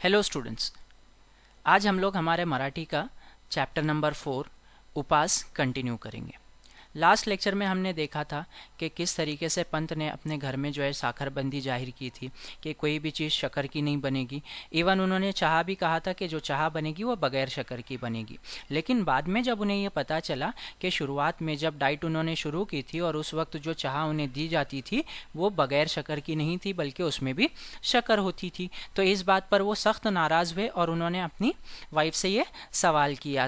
Hello students, आज हम लोग हमारे मराठी का चैप्टर नंबर 4 उपास कंटिन्यू करेंगे। लास्ट लेक्चर में हमने देखा था कि किस तरीके से पंत ने अपने घर में जो है साखरबंदी जाहिर की थी कि कोई भी चीज़ शक्कर की नहीं बनेगी। इवन उन्होंने चाह भी कहा था कि जो चाह बनेगी वो बगैर शक्कर की बनेगी। लेकिन बाद में जब उन्हें ये पता चला कि शुरुआत में जब डाइट उन्होंने शुरू की थी और उस वक्त जो चाह उन्हें दी जाती थी वो बगैर शक्कर की नहीं थी बल्कि उसमें भी शक्कर होती थी, तो इस बात पर वो सख्त नाराज़ हुए और उन्होंने अपनी वाइफ से ये सवाल किया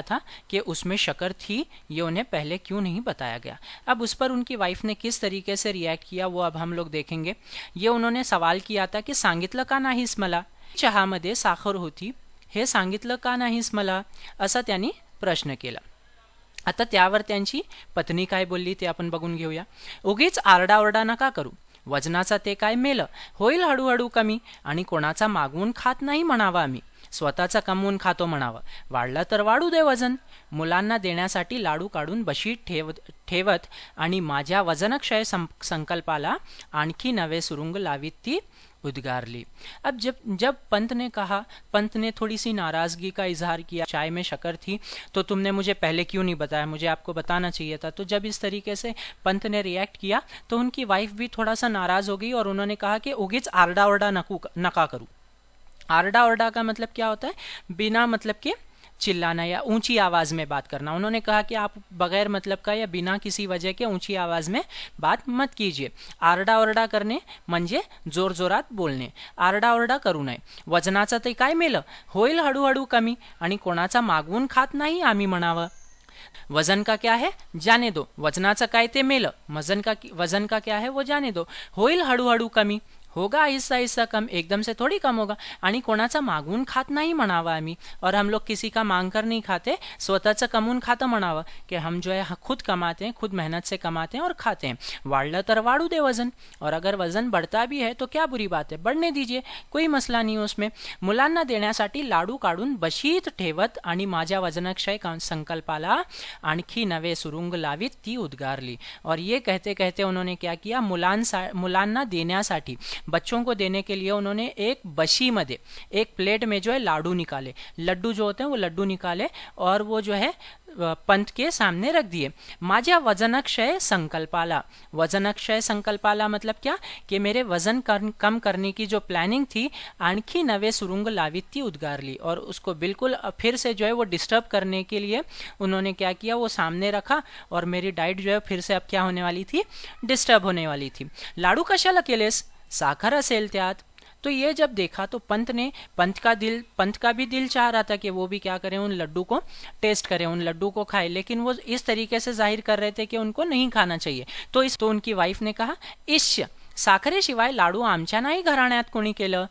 था कि उसमें शक्कर थी, ये उन्हें पहले क्यों नहीं बताया गया। अब उस पर उनकी वाइफ ने किस तरीके से रिएक्ट किया वो अब हम लोग देखेंगे। ये उन्होंने सवाल किया था कि सांगितलं का नाहीस मला, चहामध्ये साखर होती, हे सांगितलं का नाहीस मला, असा त्यांनी प्रश्न केला। आता त्यावर त्यांची पत्नी काय बोलली ते आपण बघून घेऊया। उगीच आरडाओरडा नका करू, वजनाचा ते काय मेलं, होईल हळूहळू कमी, आणि कोणाचा मागवून खात नाही म्हणावा आम्ही, स्वतःचा कमवून खातो म्हणावं, वाढलं तर वाढू दे वजन, मुलांना देण्यासाठी लाडू काढून बशीत ठेवत आणि माझ्या वजनक्षय संकल्पाला आणखी नवे सुरुंग लावीत ती उद्गारली। अब जब पंत ने थोड़ी सी नाराज़गी का इजहार किया, चाय में शक्कर थी तो तुमने मुझे पहले क्यों नहीं बताया, मुझे आपको बताना चाहिए था। तो जब इस तरीके से पंत ने रिएक्ट किया तो उनकी वाइफ भी थोड़ा सा नाराज़ हो गई और उन्होंने कहा कि उगीच आरडा ओरडा नका करूँ। आरडा ओरडा का मतलब क्या होता है, बिना मतलब के चिल्लाना या ऊंची आवाज़ में बात करना। उन्होंने कहा कि आप बगैर मतलब का या बिना किसी वजह के ऊंची आवाज़ में बात मत कीजिए। आरडा ओरडा करणे म्हणजे जोरजोरात बोलणे, आरडा ओरडा करू नये। वजनाचं ते काय मेलं, होईल हळूहळू कमी, आणि कोणाचा मागवून खात नाही आम्ही म्हणावं। वजन का क्या है जाने दो, वजनाचं काय ते मेलं, वजन का क्या है वो जाने दो, होईल हळूहळू कमी, होगा आहिस्ता आहिस्ता कम, एकदम से थोड़ी कम होगा, आणि कोणाचा मागवून खात नाही म्हणावा आम्ही, और हम लोग किसी का मांग कर नहीं खाते, स्वतःचं कमवून खातं म्हणावं कि हम जो है खुद कमाते हैं, खुद मेहनत से कमाते हैं और खाते हैं। वाढलं तर वाढू दे वजन, और अगर वजन बढ़ता भी है तो क्या बुरी बात है, बढ़ने दीजिए, कोई मसला नहीं उसमें। मुलांना देण्यासाठी लाडू काढून बशीत ठेवत आणि माझ्या वजनक्षय संकल्पाला आणखी नवे सुरुंग लावीत ती उद्गारली। और ये कहते कहते उन्होंने क्या किया, मुलांना देण्यासाठी, बच्चों को देने के लिए उन्होंने एक बशी में एक प्लेट में जो है लाडू निकाले, लड्डू जो होते हैं वो लड्डू निकाले और वो जो है पंत के सामने रख दिए। माझ्या वजनक्षय संकल्पाला, वजनक्षय संकल्पाला मतलब क्या कि मेरे वजन कम करने की जो प्लानिंग थी, आणखी नवे सुरुंग लावित ती उद्गारली, और उसको बिल्कुल फिर से जो है वो डिस्टर्ब करने के लिए उन्होंने क्या किया, वो सामने रखा और मेरी डाइट जो है फिर से अब क्या होने वाली थी, डिस्टर्ब होने वाली थी। लाडू कशाला केलेस, साखर असेल त्यात। तो ये जब देखा तो पंत का भी दिल चाह रहा था कि वो भी क्या करें, उन लड्डू को टेस्ट करें, उन लड्डू को खाए, लेकिन वो इस तरीके से जाहिर कर रहे थे कि उनको नहीं खाना चाहिए। तो उनकी वाइफ ने कहा, इश्य, साखरेशिवाय लाडू आमच्या नाही घराण्यात कोणी केलं।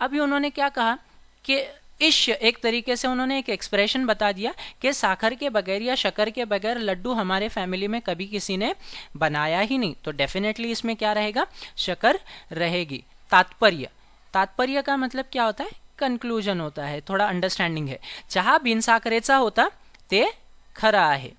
अभी उन्होंने क्या कहा कि इश्य, एक तरीके से उन्होंने एक एक्सप्रेशन बता दिया कि साखर के बगैर या शक्कर के बगैर लड्डू हमारे फैमिली में कभी किसी ने बनाया ही नहीं, तो डेफिनेटली इसमें क्या रहेगा, शक्कर रहेगी। तात्पर्य का मतलब क्या होता है, कंक्लूजन होता है, थोड़ा अंडरस्टँडिंग है। चहा बिन साखरेचा होता ते खरा आहे,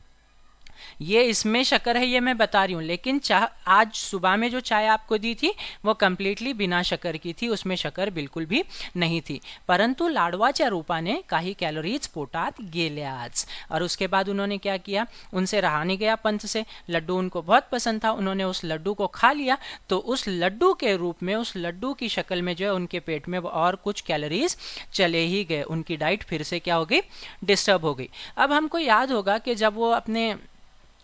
ये इसमें शक्कर है, ये मैं बता रही हूँ, लेकिन आज सुबह में जो चाय आपको दी थी वो कम्प्लीटली बिना शक्कर की थी, उसमें शक्कर बिल्कुल भी नहीं थी, परंतु लाडवाच्या रूपाने काही कॅलोरीज पोटात गेल्याच। और उसके बाद उन्होंने क्या किया, उनसे रहा नहीं गया पंत से, लड्डू उनको बहुत पसंद था, उन्होंने उस लड्डू को खा लिया, तो उस लड्डू के रूप में, उस लड्डू की शक्ल में जो है उनके पेट में और कुछ कैलोरीज चले ही गए, उनकी डाइट फिर से क्या हो गई, डिस्टर्ब हो गई। अब हमको याद होगा कि जब वो अपने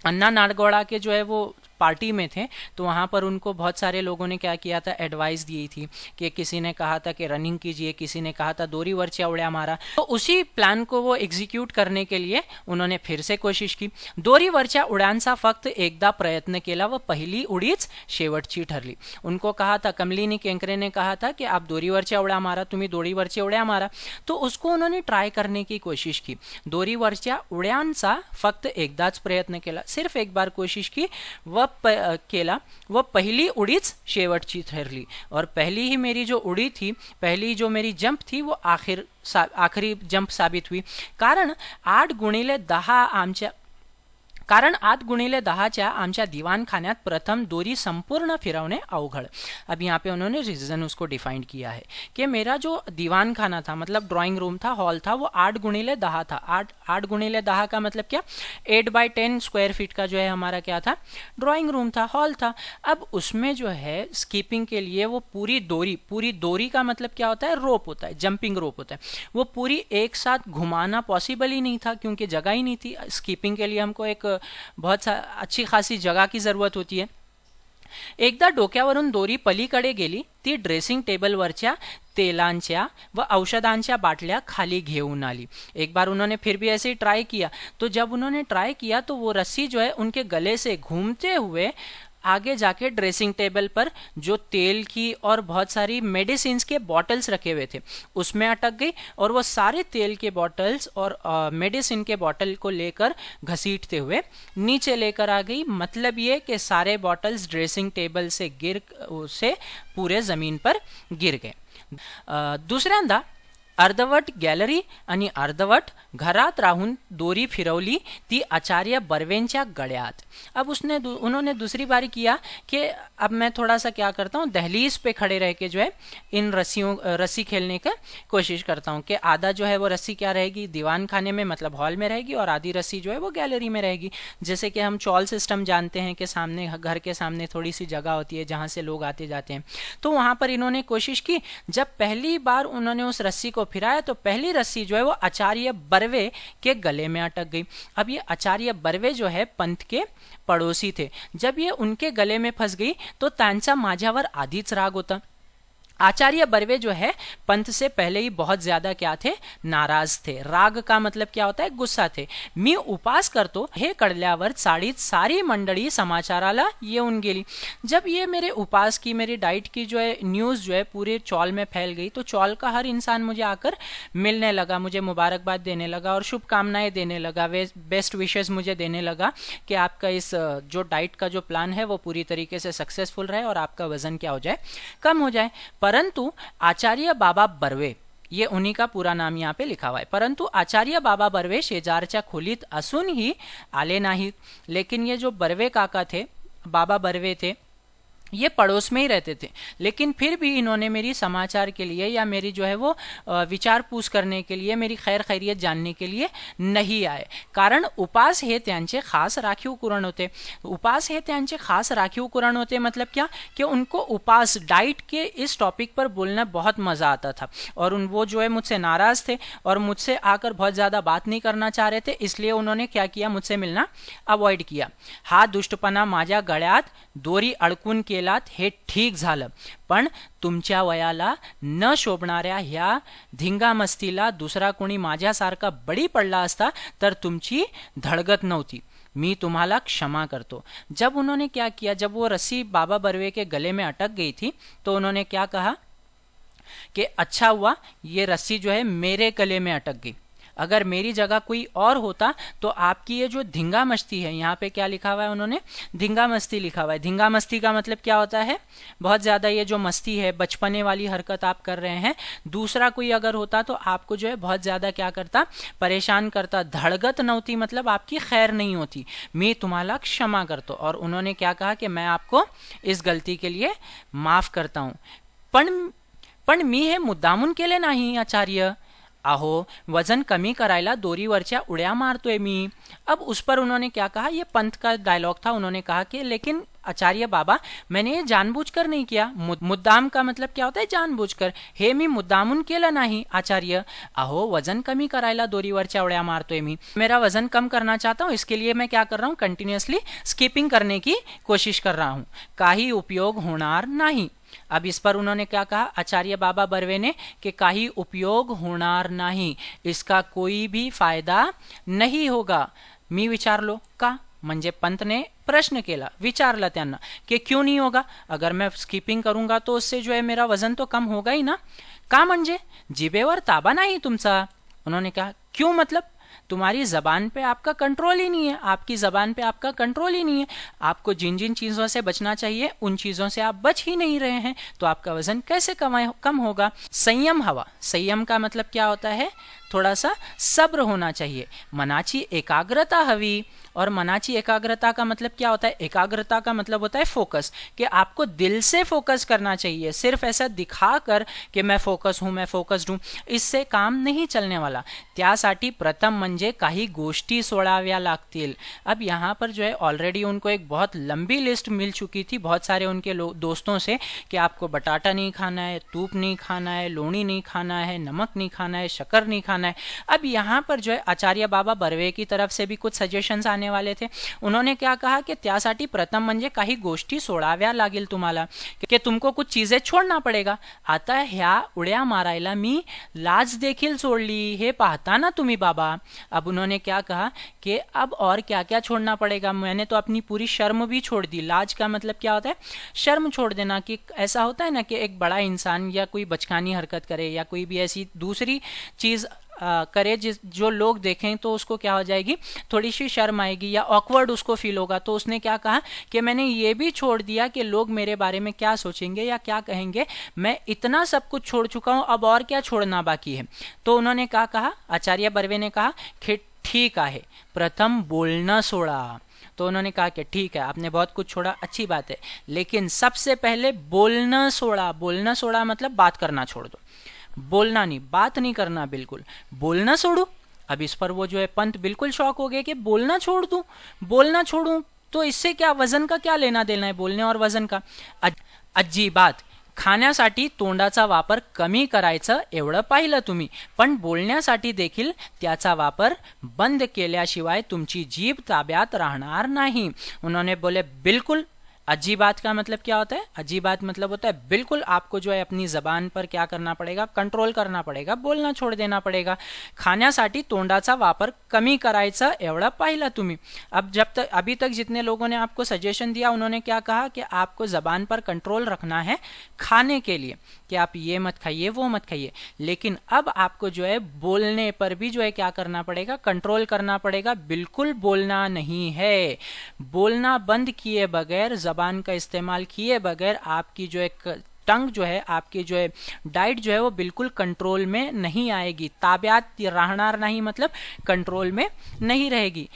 अन्ना नाडगौड़ा के जो है वो पार्टी में थे तो वहाँ पर उनको बहुत सारे लोगों ने क्या किया था, एडवाइस दी थी कि किसी ने कहा था कि रनिंग कीजिए, किसी ने कहा था दोरीवरच्या उड्या मारा। तो उसी प्लान को वो एग्जीक्यूट करने के लिए उन्होंने फिर से कोशिश की। दोरीवरच्या उड्यांचा फक्त एकदा प्रयत्न केला व पहिली उडीच शेवटची ठरली। उनको कहा था, कमलिनी केंकरे ने कहा था कि आप दोरीवरच्या उड्या मारा, तुम्ही दोरीवरच्या उड्या मारा, तो उसको उन्होंने ट्राई करने की कोशिश की। दोरीवरच्या उड्यांचा फक्त एकदाच प्रयत्न केला, सिर्फ एक बार कोशिश की, वह पहली उड़ीच शेवटची ठरली, और पहली ही मेरी जो उड़ी थी, पहली जो मेरी जंप थी वो आखिरी जंप साबित हुई, कारण 8 गुणिले 10 आमच्या कारण 8x10 आमच्या दिवाणखान्यात प्रथम दोरी संपूर्ण फिरवणे अवघड। अब यहाँ पे उन्होंने रीजन उसको डिफाइंड किया है कि मेरा जो दीवान खाना था, मतलब ड्राइंग रूम था, हॉल था, वो 8x10 था। 8x10 का मतलब क्या, 8x10 स्क्वायर फीट का जो है हमारा क्या था, ड्राइंग रूम था, हॉल था। अब उसमें जो है स्कीपिंग के लिए वो पूरी दोरी का मतलब क्या होता है, रोप होता है, जंपिंग रोप होता है, वो पूरी एक साथ घुमाना पॉसिबल ही नहीं था क्योंकि जगह ही नहीं थी। स्कीपिंग के लिए हमको एक बहुत अच्छी खासी जगह की जरूरत होती है। एकदा डोक्यावरून दोरी पलीकडे गेली, ती ड्रेसिंग टेबलवरच्या तेलांच्या व औषधांच्या बाटल्या खाली घेऊन आली। एक बार उन्होंने फिर भी ऐसे ही ट्राई किया, तो जब उन्होंने ट्राई किया तो वो रस्सी जो है उनके गले से घूमते हुए आगे जाके ड्रेसिंग टेबल पर जो तेल की और बहुत सारी मेडिसिन्स के बॉटल्स रखे हुए थे उसमें अटक गई, और वो सारे तेल के बॉटल्स और मेडिसिन के बॉटल को लेकर घसीटते हुए नीचे लेकर आ गई। मतलब ये कि सारे बॉटल्स ड्रेसिंग टेबल से पूरे ज़मीन पर गिर गए। दुसऱ्यांदा अर्धवट गॅलरी आणि अर्धवट घरात राहून दोरी फिरवली ती आचार्य बर्वेंच्या गळ्यात। अब उन्होंने दूसरी बारी किया कि अब मैं थोड़ा सा क्या करता हूँ, दहलीज पे खड़े रह के जो है इन रस्सी खेलने का कोशिश करता हूँ कि आधा जो है वो रस्सी क्या रहेगी, दीवान खाने में मतलब हॉल में रहेगी, और आधी रस्सी जो है वो गैलरी में रहेगी। जैसे कि हम चॉल सिस्टम जानते हैं कि सामने घर के सामने थोड़ी सी जगह होती है जहाँ से लोग आते जाते हैं, तो वहाँ पर इन्होंने कोशिश की। जब पहली बार उन्होंने उस रस्सी को फिराया तो पहली रस्सी जो है वो आचार्य बर्वे के गले में अटक गई। अब ये आचार्य बर्वे जो है पंत के पड़ोसी थे, जब ये उनके गले में फंस गई तो त्यांचा माझ्यावर आधीच राग होता। आचार्य बर्वे जो है पंत से पहले ही बहुत ज्यादा क्या थे, नाराज थे। राग का मतलब क्या होता है, गुस्सा थे। मी उपास करतो हे कळल्यावर चाळीत सारी मंडळी समाचाराला येऊन गेली। जब ये मेरे उपास की, मेरी डाइट की जो है न्यूज़ जो है पूरे चौल में फैल गई, तो चौल का हर इंसान मुझे आकर मिलने लगा, मुझे मुबारकबाद देने लगा और शुभकामनाएं देने लगा, बेस्ट विशेस मुझे देने लगा कि आपका इस जो डाइट का जो प्लान है वो पूरी तरीके से सक्सेसफुल रहे और आपका वजन क्या हो जाए, कम हो जाए। परंतु आचार्य बाबा बर्वे, ये उन्हीं का पूरा नाम यहाँ पे लिखा हुआ है, परंतु आचार्य बाबा बर्वे शेजारच्या खोलीत असूनही आले नाहीत। लेकिन ये जो बर्वे काका थे, बाबा बर्वे थे, ये पड़ोस में ही रहते थे, लेकिन फिर भी इन्होंने मेरी समाचार के लिए या मेरी जो है वो विचार पूछ करने के लिए, मेरी खैर खैरियत जानने के लिए नहीं आए। कारण उपास हे त्यांचे खास राखीव कुरण होते। उपास हे त्यांचे खास राखीव कुरण होते मतलब क्या, कि उनको उपास डाइट के इस टॉपिक पर बोलना बहुत मज़ा आता था, और वो जो है मुझसे नाराज़ थे और मुझसे आकर बहुत ज़्यादा बात नहीं करना चाह रहे थे, इसलिए उन्होंने क्या किया, मुझसे मिलना अवॉइड किया। हा दुष्टपणा माझ्या गळ्यात दोरी अडकून केलात हे ठीक झालं, पण तुमच्या वयाला न शोभणाऱ्या ह्या धिंगामस्तीला दुसरा कोणी माझ्यासारखा बळी पडला असता तर तुमची धडगत नव्हती। मी तुम्हाला क्षमा करतो। जब उन्होंने क्या किया, जब वो रस्सी बाबा बर्वे के गले में अटक गई थी तो उन्होंने क्या कहा कि अच्छा हुआ ये रस्सी जो है मेरे गले में अटक गई, अगर मेरी जगह कोई और होता तो आपकी ये जो धिंगा मस्ती है, यहाँ पे क्या लिखा हुआ है उन्होंने, धिंगा मस्ती लिखा हुआ है। धिंगा मस्ती का मतलब क्या होता है, बहुत ज़्यादा ये जो मस्ती है, बचपने वाली हरकत आप कर रहे हैं, दूसरा कोई अगर होता तो आपको जो है बहुत ज़्यादा क्या करता, परेशान करता। धड़गत नव्हती मतलब आपकी खैर नहीं होती। मैं तुम्हाला क्षमा करतो, और उन्होंने क्या कहा कि मैं आपको इस गलती के लिए माफ़ करता हूँ, पण मी हे मुद्दामून केले नाही आचार्य। आहो, वजन कमी करायला दोरीवरच्या उड्या मारतोय मी। अब उस पर उन्होंने क्या कहा, ये पंत का डायलॉग था, उन्होंने कहा कि लेकिन आचार्य बाबा मैंने ये जानबूझकर नहीं किया। मुद्दाम का मतलब क्या होता है, जानबूझकर। हे मी मुद्दामून केलं नाही आचार्य। अहो, वजन कमी करायला दोरीवरच्या उड्या मारतोय मी, मेरा वजन कम करना चाहता हूँ, इसके लिए मैं क्या कर रहा हूँ, कंटिन्यूअसली स्किपिंग करने की कोशिश कर रहा हूँ, काही उपयोग होणार नाही। अब इस पर उन्होंने क्या कहा, आचार्य बाबा बर्वे ने, कि काही उपयोग होणार नाही, इसका कोई भी फायदा नहीं होगा। मी विचारलो का, म्हणजे पंत ने प्रश्न केला, विचारला त्यांना कि क्यों नहीं होगा, अगर मैं स्किपिंग करूंगा तो उससे जो है मेरा वजन तो कम होगा ही ना। का म्हणजे जिभेवर ताबा नाही तुमचा। उन्होंने कहा क्यों मतलब, तुम्हारी जबान पे आपका कंट्रोल ही नहीं है, आपकी जबान पे आपका कंट्रोल ही नहीं है। आपको जिन जिन चीजों से बचना चाहिए उन चीजों से आप बच ही नहीं रहे हैं, तो आपका वजन कैसे कम होगा। संयम हवा, संयम का मतलब क्या होता है, थोड़ा सा सब्र होना चाहिए। मनाची एकाग्रता हवी, और मनाची एकाग्रता का मतलब क्या होता है, एकाग्रता का मतलब होता है फोकस, कि आपको दिल से फोकस करना चाहिए। सिर्फ ऐसा दिखाकर कि मैं फोकस हूं, मैं फोकस्ड हूं, इससे काम नहीं चलने वाला। त्यासाठी प्रथम म्हणजे काही गोष्टी सोडाव्या लागतील। अब यहाँ पर जो है ऑलरेडी उनको एक बहुत लंबी लिस्ट मिल चुकी थी बहुत सारे उनके दोस्तों से, कि आपको बटाटा नहीं खाना है, तूप नहीं खाना है, लोणी नहीं खाना है, नमक नहीं खाना है, शक्कर नहीं खाना है। अब यहाँ पर जो है आचार्य बाबा बर्वे की तरफ से भी कुछ सजेशंस आने वाले थे। उन्होंने क्या कहा कि त्यासाठी प्रथम म्हणजे काही गोष्टी सोडाव्या लागेल तुम्हाला, कि तुमको कुछ चीजें छोड़ना पड़ेगा। आता ह्या उड्या मारायला मी लाज देखील सोडली, हे पाहता ना तुम्ही बाबा। अब उन्होंने क्या कहा कि अब और क्या क्या छोड़ना पड़ेगा, मैंने तो अपनी पूरी शर्म भी छोड़ दी। लाज का मतलब क्या होता है, शर्म छोड़ देना। कि ऐसा होता है ना कि एक बड़ा इंसान या कोई बचकानी हरकत करे या कोई भी ऐसी दूसरी चीज करे जो लोग देखें तो उसको क्या हो जाएगी, थोड़ी सी शर्म आएगी या ऑकवर्ड उसको फील होगा। तो उसने क्या कहा कि मैंने ये भी छोड़ दिया कि लोग मेरे बारे में क्या सोचेंगे या क्या कहेंगे, मैं इतना सब कुछ छोड़ चुका हूं, अब और क्या छोड़ना बाकी है। तो उन्होंने क्या कहा, आचार्य बर्वे ने कहा कि ठीक है, प्रथम बोलना सोड़ा। तो उन्होंने कहा कि ठीक है, आपने बहुत कुछ छोड़ा, अच्छी बात है, लेकिन सबसे पहले बोलना सोड़ा। बोलना सोड़ा मतलब बात करना छोड़ दो, बोलना नहीं, बात नहीं करना, बिल्कुल बोलना छोड़ू। अब इस पर वो जो है पंत बिल्कुल शॉक हो गए कि बोलना छोड़ दूं, बोलना छोड़ूं तो इससे क्या, वजन का क्या लेना देना है बोलने और वजन का। अज्जी बात, खाण्यासाठी तोंडाचा वापर कमी करायचं एवढं पाहिलं तुम्ही, पण बोलण्यासाठी देखील त्याचा वापर बंद केल्याशिवाय तुमची जीभ ताब्यात राहणार नाही। उन्होंने बोले बिल्कुल। अजी बात का मतलब क्या होता है, अजी बात मतलब होता है बिल्कुल आपको जो है अपनी जबान पर क्या करना पड़ेगा, कंट्रोल करना पड़ेगा, बोलना छोड़ देना पड़ेगा। खाण्यासाठी तोंडाचा वापर कमी करायचं एवढं पाहिलं तुम्ही। अब जब तक अभी तक जितने लोगों ने आपको सजेशन दिया उन्होंने क्या कहा कि आपको जबान पर कंट्रोल रखना है खाने के लिए, कि आप ये मत खाइए वो मत खाइए, लेकिन अब आपको जो है बोलने पर भी जो है क्या करना पड़ेगा, कंट्रोल करना पड़ेगा। बिल्कुल बोलना नहीं है, बोलना बंद किए बगैर, जबान का इस्तेमाल किए बगैर आपकी जो है टंग जो है, आपकी जो है डाइट जो है वो बिल्कुल कंट्रोल में नहीं आएगी। ताब्यात राहणार नाही मतलब कंट्रोल में नहीं रहेगी।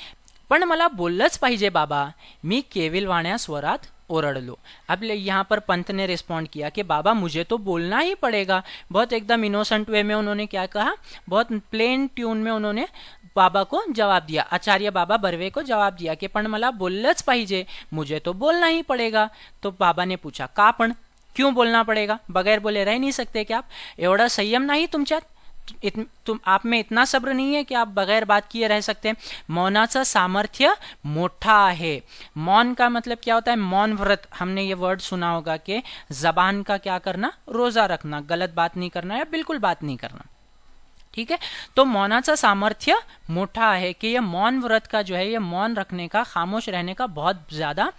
पण मला बोललंच पाहिजे बाबा, मी केविलवाण्या स्वरात ओरडलो। अब यहाँ पर पंत ने रिस्पॉन्ड किया कि बाबा मुझे तो बोलना ही पड़ेगा। बहुत एकदम इनोसेंट वे में उन्होंने क्या कहा, बहुत प्लेन ट्यून में उन्होंने बाबा को जवाब दिया, आचार्य बाबा बर्वे को जवाब दिया कि पण मला बोललंच पाहिजे, मुझे तो बोलना ही पड़ेगा। तो बाबा ने पूछा का पण, क्यों बोलना पड़ेगा, बगैर बोले रह नहीं सकते क्या आप, एवढा संयम नहीं तुमच्यात, तुम आप में इतना सब्र नहीं है कि आप बगैर बात किए रह सकते हैं। मौनाचा सामर्थ्य मोठा है। मौन का मतलब क्या होता है, मौन व्रत, हमने ये वर्ड सुना होगा कि जबान का क्या करना, रोजा रखना, गलत बात नहीं करना या बिल्कुल बात नहीं करना, ठीक है। तो मौनाचा सामर्थ्य मोठा है, कि ये मौन व्रत का जो है, ये मौन रखने का, खामोश रहने का बहुत ज्यादा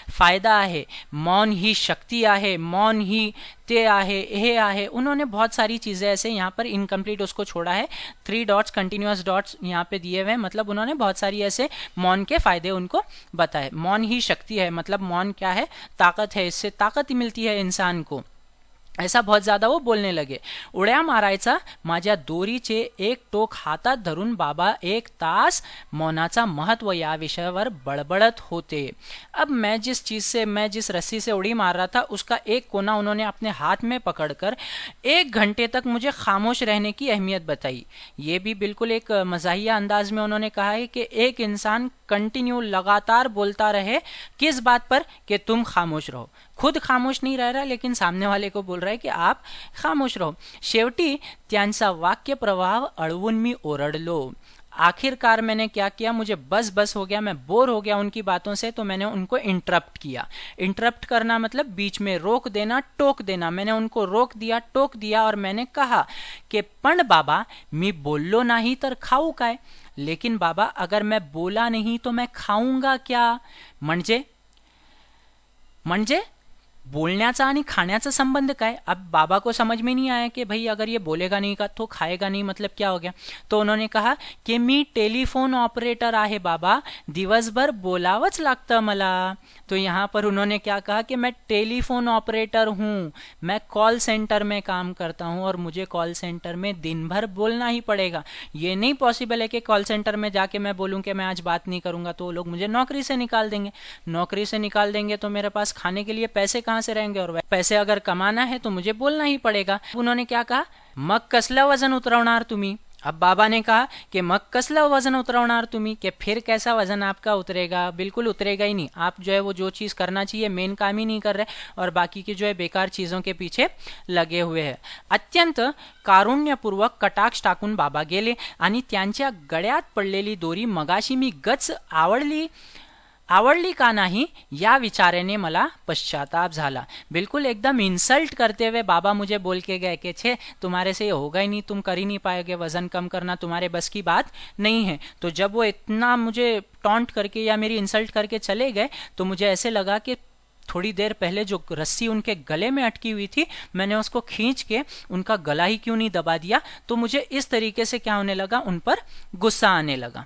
फायदा है। मौन ही शक्ति आहे, मौन ही ते आहे, हे आहे। उन्होंने बहुत सारी चीजें ऐसे यहाँ पर इनकम्प्लीट उसको छोड़ा है, 3 डॉट्स कंटिन्यूअस डॉट्स यहाँ पे दिए हुए हैं, मतलब उन्होंने बहुत सारी ऐसे मौन के फायदे उनको बताए। मौन ही शक्ति है मतलब मौन क्या है, ताकत है, इससे ताकत मिलती है इंसान को, ऐसा बहुत ज्यादा वो बोलने लगे। उड्या मारायचा माझ्या दोरीचे एक टोक हातात धरून बाबा 1 तास मौनाचा महत्व या विषयावर बड़बड़त होते। अब मैं जिस रस्सी से उड़ी मार रहा था उसका एक कोना उन्होंने अपने हाथ में पकड़कर 1 घंटे तक मुझे खामोश रहने की अहमियत बताई। ये भी बिल्कुल एक मजाहिया अंदाज में उन्होंने कहा है कि एक इंसान कंटिन्यू लगातार बोलता रहे, किस बात पर, कि तुम खामोश रहो। खुद खामोश नहीं रह रहा लेकिन सामने वाले को बोल रहा है कि आप खामोश रहो। शेवटी त्यांचा वाक्य प्रवाह अडवून मी ओरडलो। आखिरकार मैंने क्या किया, मुझे बस हो गया, मैं बोर हो गया उनकी बातों से, तो मैंने उनको इंटरप्ट किया। इंटरप्ट करना मतलब बीच में रोक देना, टोक देना। मैंने उनको रोक दिया, टोक दिया और मैंने कहा कि पण बाबा मी बोललो नाही तर खाऊ काय, लेकिन बाबा अगर मैं बोला नहीं तो मैं खाऊंगा क्या। म्हणजे बोलण्याचा आणि खाण्याचा संबंध काय? अब बाबा को समझ में नहीं आया कि भाई अगर ये बोलेगा नहीं का तो खाएगा नहीं, मतलब क्या हो गया? तो उन्होंने कहा की मी टेलिफोन ऑपरेटर आहे बाबा, दिवसभर बोलावंच लागतं मला. तो यहाँ पर उन्होंने क्या कहा कि मैं टेलीफोन ऑपरेटर हूँ, मैं कॉल सेंटर में काम करता हूँ और मुझे कॉल सेंटर में दिन भर बोलना ही पड़ेगा. ये नहीं पॉसिबल है कि कॉल सेंटर में जाके मैं बोलूँ कि मैं आज बात नहीं करूँगा तो वो लोग मुझे नौकरी से निकाल देंगे. नौकरी से निकाल देंगे तो मेरे पास खाने के लिए पैसे कहाँ से रहेंगे, और पैसे अगर कमाना है तो मुझे बोलना ही पड़ेगा. उन्होंने क्या कहा, मग कसलं वजन उतरवणार तुम्ही. अब बाबा ने कहा कि मग कसलं वजन उतरवणार तुम्ही, कि फिर कैसा वजन आपका उतरेगा? बिल्कुल उतरेगा ही नहीं. आप जो है वो जो चीज़ करना चाहिए मेन काम ही नहीं कर रहे और बाकी की जो है बेकार चीज़ों के पीछे लगे हुए हैं. अत्यंत कारुण्यपूर्वक कटाक्ष टाकून बाबा गेले आणि त्यांच्या गळ्यात पडलेली दोरी मगाशी मी गच आवडली का नाही या विचाराने मला पश्चाताप झाला. बिल्कुल एकदम इंसल्ट करते हुए बाबा मुझे बोल के गए कि छे तुम्हारे से ये होगा ही नहीं, तुम कर ही नहीं पाओगे, वजन कम करना तुम्हारे बस की बात नहीं है. तो जब वो इतना मुझे टॉन्ट करके या मेरी इंसल्ट करके चले गए तो मुझे ऐसे लगा कि थोड़ी देर पहले जो रस्सी उनके गले में अटकी हुई थी मैंने उसको खींच के उनका गला ही क्यों नहीं दबा दिया. तो मुझे इस तरीके से क्या होने लगा, उन पर गुस्सा आने लगा.